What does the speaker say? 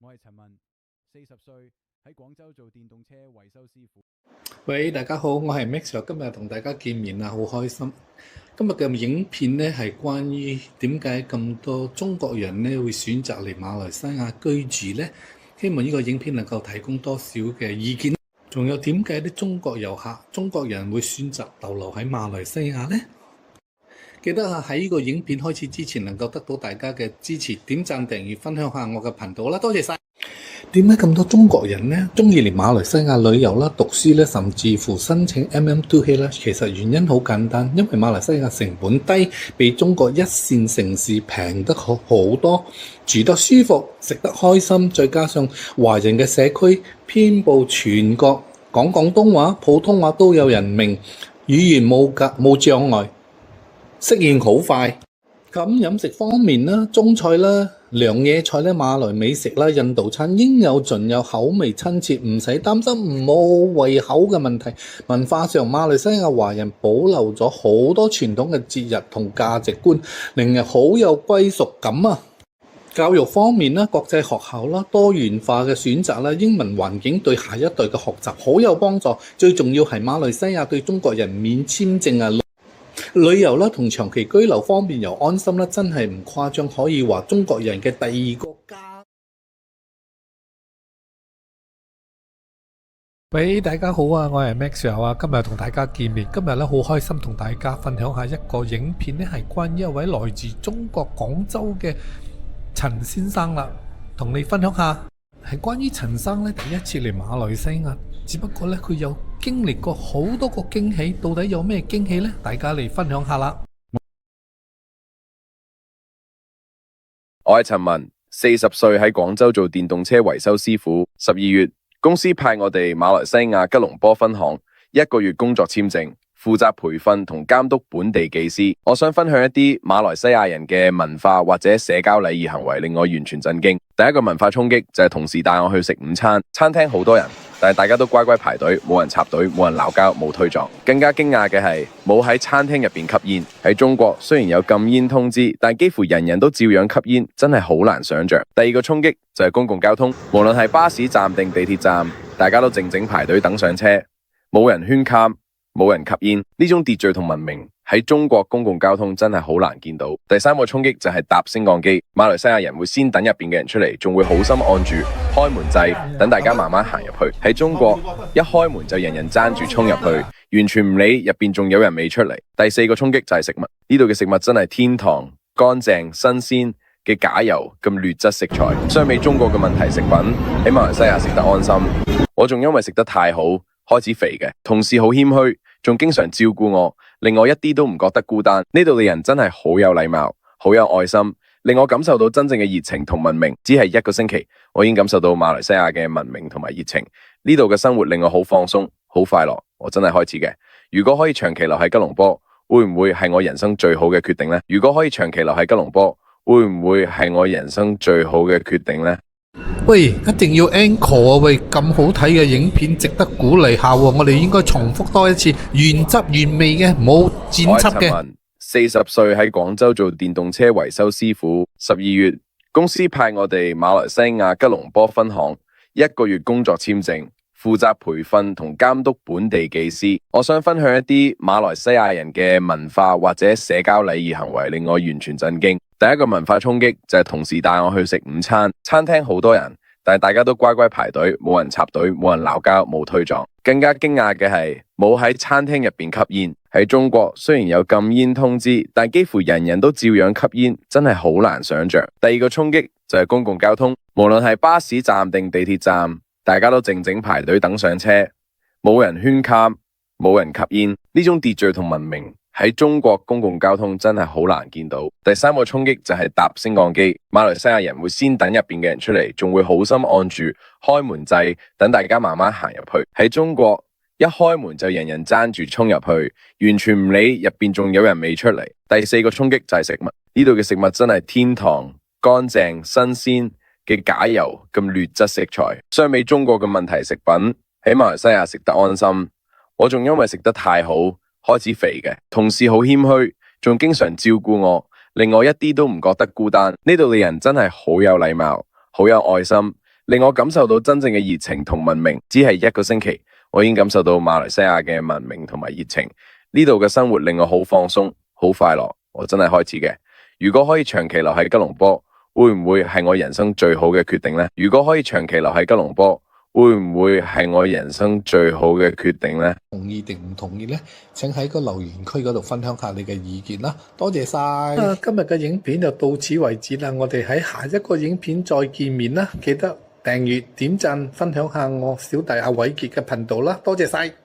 我係陳文，40歲喺廣州做電動車維修師傅。喂，大家好，我係 Max，今日同大家見面啦，好開心。今日嘅影片呢係關於點解咁多中國人呢會選擇嚟馬來西亞居住呢？希望呢個影片能夠提供多少嘅意見。仲有點解啲中國遊客、中國人會選擇逗留喺馬來西亞呢？記得喺呢個影片開始之前，能夠得到大家嘅支持，點讚、訂閱、分享下我嘅頻道啦，多謝晒。點解咁多中國人呢中意嚟馬來西亞旅遊啦、讀書咧，甚至乎申請 MM2K 咧？其實原因好簡單，因為馬來西亞成本低，比中國一線城市平得好多，住得舒服，食得開心，再加上華人嘅社區遍佈全國，講廣東話、普通話都有人明，語言冇障礙，適應好快。咁飲食方面啦，中菜啦、涼野菜咧、馬來美食啦、印度餐應有盡有，口味親切，唔使擔心冇胃口嘅問題。文化上，馬來西亞華人保留咗好多傳統嘅節日同價值觀，令人好有歸屬感啊！教育方面啦，國際學校啦，多元化嘅選擇啦，英文環境對下一代嘅學習好有幫助。最重要係馬來西亞對中國人免簽證啊！旅遊啦同長期居留方面又安心啦，真係唔誇張，可以話中國人嘅第二個家。喂，大家好啊，我係 Max 啊，今日同大家見面，今日咧好開心同大家分享下一個影片咧，係關於一位來自中國廣州嘅陳先生啦，同你分享下，係關於陳生咧第一次嚟馬來西亞，只不過咧佢有經歷過好多個驚喜，到底有咩驚喜呢？大家嚟分享下啦。我係陳文，40歲喺廣州做電動車維修師傅。12月，公司派我哋馬來西亞吉隆坡分行1個月工作簽證，負責培訓同監督本地技師。我想分享一啲馬來西亞人嘅文化或者社交禮儀行為，令我完全震驚。第一個文化衝擊就係同事帶我去食午餐，餐廳好多人，但係大家都乖乖排隊，冇人插隊，冇人鬧交，冇推撞。更加驚訝嘅係冇喺餐廳入邊吸煙。喺中國雖然有禁煙通知，但幾乎人人都照樣吸煙，真係好難想像。第二個衝擊就係公共交通，無論係巴士站定地鐵站，大家都靜靜排隊等上車，冇人喧譁，冇人吸煙。呢種秩序同文明喺中國公共交通真係好難見到。第三個衝擊就係搭升降機，馬來西亞人會先等入邊嘅人出嚟，仲會好心按住開門掣，等大家慢慢行入去。喺中國一開門就人人爭住衝入去，完全唔理入邊仲有人未出嚟。第四個衝擊就係食物，呢度嘅食物真係天堂，乾淨新鮮嘅假油咁劣質食材。相比中國嘅問題食品，喺馬來西亞食得安心。我仲因為食得太好開始肥嘅，同事好謙虛，仲經常照顧我，令我一啲都唔覺得孤單。呢度嘅人真係好有禮貌，好有愛心，令我感受到真正嘅熱情同文明。只係1個星期，我已經感受到馬來西亞嘅文明同埋熱情。呢度嘅生活令我好放鬆，好快樂。我真係開始嘅。如果可以長期留喺吉隆坡，會唔會係我人生最好嘅決定呢？如果可以長期留喺吉隆坡，會唔會係我人生最好嘅決定呢？喂，一定要 encore 啊！喂，咁好睇嘅影片值得鼓勵下喎，我哋應該重複多一次，原汁原味嘅，冇剪輯嘅。我係陳文，40歲喺廣州做電動車維修師傅。12月，公司派我哋馬來西亞吉隆坡分行1個月工作簽證，負責培訓同監督本地技師。我想分享一啲馬來西亞人嘅文化或者社交禮儀行為，令我完全震驚。第一個文化衝擊就係同事帶我去食午餐，餐廳好多人，但係大家都乖乖排隊，冇人插隊，冇人鬧交，冇推撞。更加驚訝嘅係冇喺餐廳入邊吸煙。喺中國雖然有禁煙通知，但幾乎人人都照樣吸煙，真係好難想像。第二個衝擊就係公共交通，無論係巴士站定地鐵站，大家都靜靜排隊等上車，冇人喧譁，冇人吸煙。呢種秩序同文明喺中國公共交通真係好難見到。第三個衝擊就係搭升降機，馬來西亞人會先等入邊嘅人出嚟，仲會好心按住開門掣，等大家慢慢行入去。喺中國一開門就人人爭住衝入去，完全唔理入邊仲有人未出嚟。第四個衝擊就係食物，呢度嘅食物真係天堂，乾淨新鮮嘅假油咁劣質食材。相比中國嘅問題食品，喺馬來西亞食得安心。我仲因為食得太好開始肥嘅，同事好謙虛，仲經常照顧我，令我一啲都唔覺得孤單。呢度嘅人真係好有禮貌，好有愛心，令我感受到真正嘅熱情同文明。只係1個星期，我已經感受到馬來西亞嘅文明同埋熱情。呢度嘅生活令我好放鬆、好快樂。我真係開始嘅。如果可以長期留喺吉隆坡，會唔會係我人生最好嘅決定呢？如果可以長期留喺吉隆坡，會唔會係我人生最好嘅決定呢？同意定唔同意呢？請喺個留言區嗰度分享下你嘅意見啦。多謝晒。今日嘅影片就到此為止啦。我哋喺下一個影片再見面啦。記得訂閱、點讚、分享下我小弟阿偉傑嘅頻道啦。多謝晒。